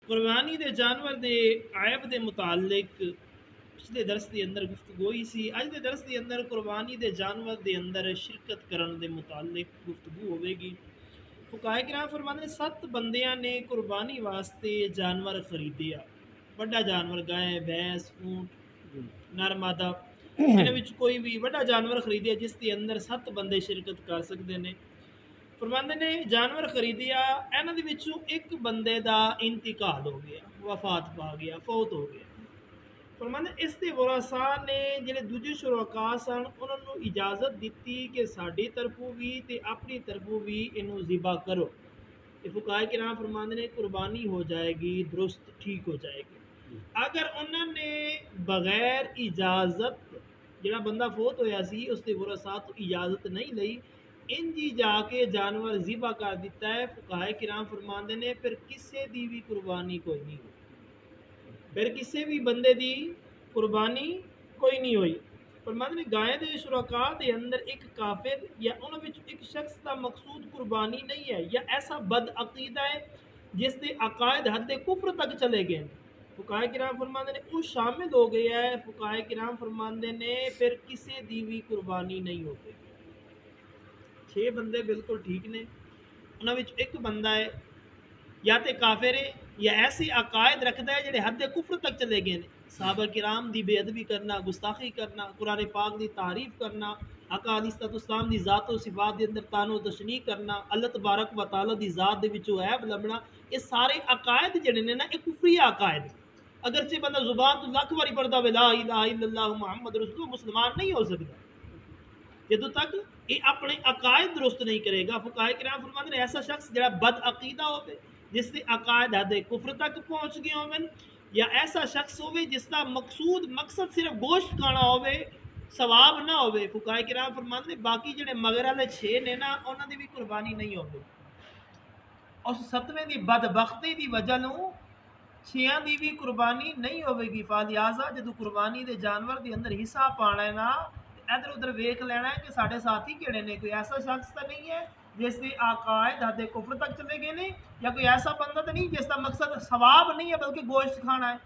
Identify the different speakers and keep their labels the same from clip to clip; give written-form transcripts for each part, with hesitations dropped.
Speaker 1: قربانی دے جانور دے عیب دے متعلق پچھلے درس دے اندر گفتگو ہوئی سی۔ اج دے درس دے اندر قربانی دے جانور دے اندر شرکت کرن دے متعلق گفتگو ہوے گی۔ فقہائے کرام فرماتے ہیں 7 بندیاں نے قربانی واسطے جانور خریدیا، بڑا جانور گائے بھینس اونٹ نر مادہ انہاں وچ کوئی بھی بڑا جانور خریدیا جس دے اندر 7 بندے شرکت کر سکتے ہیں۔ فرماندے نے جانور خریدیا، انہاں دے وچوں ایک بندے دا انتقال ہو گیا، وفات پا گیا، فوت ہو گیا۔ فرماندے اس دے ورثاء نے جڑے دوجے شرکا سن انہاں نوں اجازت دتی کہ ساڈی طرفوں بھی تے اپنی طرفوں بھی اینوں ذبح کرو۔ کہ فقہائے کرام فرماندے نے قربانی ہو جائے گی، درست ٹھیک ہو جائے گی۔ اگر انہوں نے بغیر اجازت جڑا بندہ فوت ہویا سی اس دے ورثاء تو اجازت نہیں لئی، انجی جا کے جانور ذبح کر دیتا ہے، فقہائے کرام فرماندے نے پھر کسے دی بھی قربانی کوئی نہیں ہوئی، پھر کسے بھی بندے دی قربانی کوئی نہیں ہوئی۔ فرماندے نے گائے دے شرکاء دے اندر ایک کافر یا انہاں وچ ایک شخص دا مقصود قربانی نہیں ہے، یا ایسا بد عقیدہ ہے جس دے عقائد حد کفر تک چلے گئے۔ فقہائے کرام فرماندے نے وہ شامل ہو گیا ہے، فقہائے کرام فرماندے نے پھر کسے دی بھی قربانی نہیں ہوتی۔ 6 بندے بالکل ٹھیک نے، انہاں وچ ایک بندہ ہے یا تے کافر ہے یا ایسے عقائد رکھتا ہے جڑے حد کفر تک چلے گئے ہیں۔ صحابہ کرام دی بے ادبی کرنا، گستاخی کرنا، قرآن پاک دی تعریف کرنا، آقا علیہ الصلوۃ والسلام دی ذات و صفات دے اندر تان و تشنیع کرنا، اللہ تبارک و تعالی دی ذات دے وچوں عیب لبنا، یہ سارے عقائد جڑے نے نا یہ کفری عقائد۔ اگرچہ بندہ زبان تو لاکھ واری پڑھدا وے لا الہ الا اللہ محمد رسول اللہ، مسلمان نہیں ہو سکتا جدوں تک یہ اپنے عقائد درست نہیں کرے گا۔ فقہائے کرام فرماتے ہیں ایسا شخص جڑا بد عقیدہ ہوے، جس کے عقائد حد کفر تک پہنچ گئے ہون، یا ایسا شخص ہوے جس کا مقصد صرف گوشت کھانا ہوے، ثواب نہ ہوے، فقہائے کرام فرماتے ہیں باقی جڑے مگر والے 6 نے نا انہاں دی بھی قربانی نہیں ہوگی۔ اس 7ویں دی بدبختی دی وجہ نوں 6 دی بھی قربانی نہیں ہوے گی۔ فالحاظہ جدوں قربانی دے جانور دے اندر حصہ پانا ہے نا، ادھر ادھر ویکھ لینا ہے کہ ساڈے ساتھی کیڑے نے، کوئی ایسا شخص تو نہیں ہے جس کے عقائد حد کفر تک چلے گئے نے، یا کوئی ایسا بندہ تو نہیں جس کا مقصد ثواب نہیں ہے بلکہ گوشت کھانا ہے۔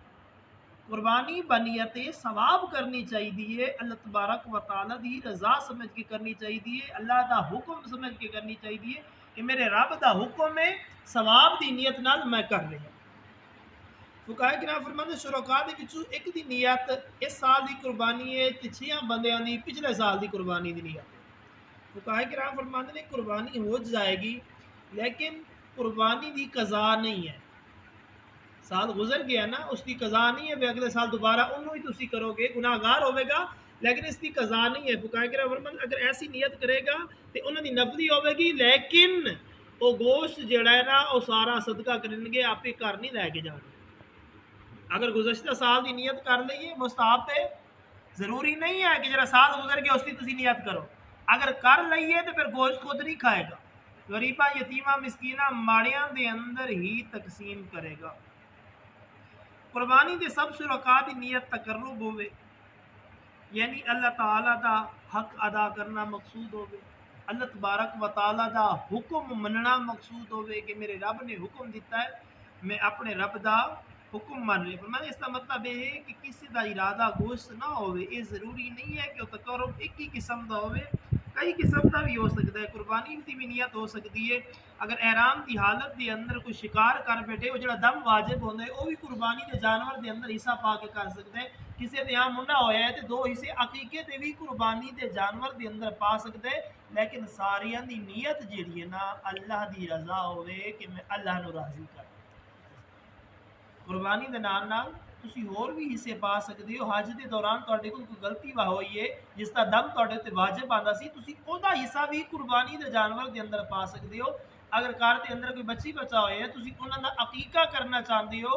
Speaker 1: قربانی بنیت ثواب کرنی چاہیے، اللہ تبارک و تعالی دی رضا سمجھ کے کرنی چاہیے، اللہ دا حکم سمجھ کے کرنی چاہیے کہ میرے رب دا حکم ہے، ثواب دی نیت نال میں کر رہا ہوں۔ فقہائے کرام فرماتے ہیں شرکاء دے وچوں ایک دی نیت اس سال دی قربانی ہے تے 6 بندیاں دی پچھلے سال دی قربانی دی نیت ہے۔ فقہائے کرام فرماتے ہیں قربانی ہو جائے گی لیکن قربانی دی قضا نہیں ہے، سال گزر گیا نا اس کی قضا نہیں ہے، اگلے سال دوبارہ انہوں ہی تسی کرو گے، گناہ گار ہوے گا لیکن اس کی قضا نہیں ہے۔ فقہائے کرام فرماتے ہیں اگر ایسی نیت کرے گا تو انہوں دی نفلی ہوے گی، لیکن وہ گوشت جڑا ہے نا وہ سارا صدقہ کریں گے، آپ ہی گھر نہیں لے کے جانا۔ اگر گزشتہ سال دی نیت کر لئیے مستحب ہے، ضروری نہیں ہے کہ جرا سال گزر گیا اس کی تسی نیت کرو، اگر کر لئیے تو پھر گوشت خود نہیں کھائے گا، غریبہ یتیمہ مسکینہ ماڑیاں دے اندر ہی تقسیم کرے گا۔ قربانی دے سب شرکاء دی نیت تقرب ہوئے، یعنی اللہ تعالیٰ دا حق ادا کرنا مقصود ہوئے، اللہ تبارک و تعالیٰ دا حکم مننا مقصود ہوئے کہ میرے رب نے حکم دیتا ہے میں اپنے رب دا حکم مان رہے۔ فرمایا اس کا مطلب یہ ہے کہ کسی دا ارادہ گوشت نہ ہوئے، یہ ضروری نہیں ہے کہ وہ تقرب ایک ہی قسم دا ہوئے، کئی قسم کا بھی ہو سکتا ہے۔ قربانی کی بھی نیت ہو سکتی ہے، اگر احرام کی حالت دے اندر کوئی شکار کر بیٹھے وہ جڑا دم واجب ہوتا ہے وہ بھی قربانی کے جانور دے اندر حصہ پا کے کر سکتے ہیں۔ کسی دے یہاں منع ہویا ہے تو 2 حصے عقیقے تے بھی قربانی دے جانور دے اندر پا سکتے ہیں، لیکن ساریاں دی نیت جڑی ہے نا اللہ دی رضا ہوئے کہ میں اللہ نو راضی کر۔ قربانی دے نال تسی اور بھی حصے پا سکتے ہو۔ حج دے دوران تواڈے کول کوئی غلطی ہوئی ہے جس دا دم تواڈے تے واجب آندا سی، تسی اودا حصہ بھی قربانی دے جانور دے اندر پا سکتے ہو۔ اگر گھر دے اندر کوئی بچی بچا ہوئے ہے تسی انہاں دا عقیقہ کرنا چاہندے ہو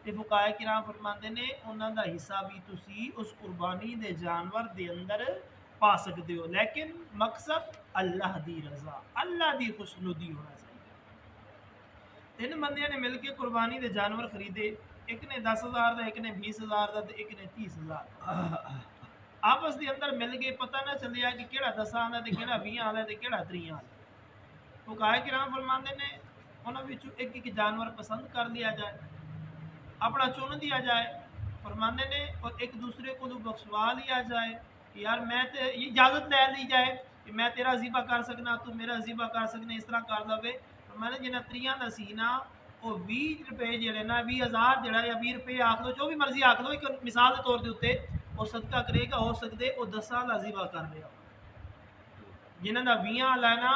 Speaker 1: تے فقہائے کرام فرماندے نے انہاں دا حصہ بھی تسی اس قربانی دے جانور دے اندر پا سکتے ہو، لیکن مقصد اللہ دی رضا، اللہ دی خوشنودی ہونا چاہیے۔ 3 بندیاں نے مل کے قربانی دے جانور خریدے، ایک نے 10,000 دا، ایک نے 20,000 دا تے ایک نے 30,000 دا۔ آپس دے اندر مل گئے، پتہ نہ چلیا کہ کیڑا 10 دا تے کیڑا 20 والا تے کیڑا 30 والا۔ فقہائے کرام فرماندے نے انہاں وچوں ایک ایک جانور پسند کر لیا جائے، اپنا چن دیا جائے فرمانے نے، اور ایک دوسرے کو بخشوا لیا جائے کہ یار میں یہ اجازت لے لی جائے کہ میں تیرا ذبح کر سکنا، تو میرا ذبح کر سکنا، اس طرح کر لوے فرمانے جنہیں تریاں دا سینا وہ 20 روپے جڑے نا 20,000 جڑا یا 20 روپے آخ لو جو بھی مرضی آخ لو، ایک مثال کے طور کے وہ صدقہ کرے گا، ہو سکتے وہ 10 کا ذبح کر رہا جنہوں کا 20 والا ہے نا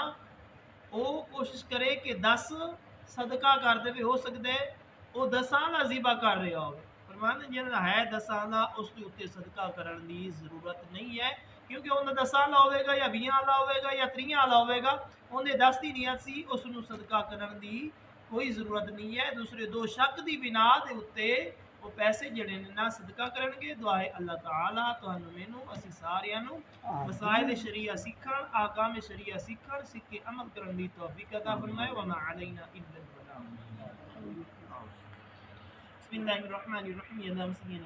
Speaker 1: وہ کوشش کرے کہ 10 صدقہ کر دے، ہو سکتے وہ 10 کا ذبح کر رہا ہو فرمانے جنہوں ہے 10 کا اس کے اتنے صدقہ کرنے کی ضرورت نہیں ہے، کیونکہ انہیں 10 والا ہوئے گا یا 20 والا ہوئے گا یا 30 والا ہوئے گا، انہیں 10 کی نیت سی، اس کو صدقہ کرنے کی کوئی ضرورت نہیں ہے۔ دوسرے دو شک دی بنا دے اتنے وہ پیسے جڑے نہ صدقہ کرن گے۔ دعائے اللہ تعالی تانوں مینوں اسی ساریاں نوں مسائل شریعہ سیکھن، احکام شریعہ سیکھن، سیکھ کے عمل کرن دی توفیق عطا فرمائے۔ وما علینا الا البلاغ۔ بسم اللہ الرحمن الرحیم۔ یا مسلمین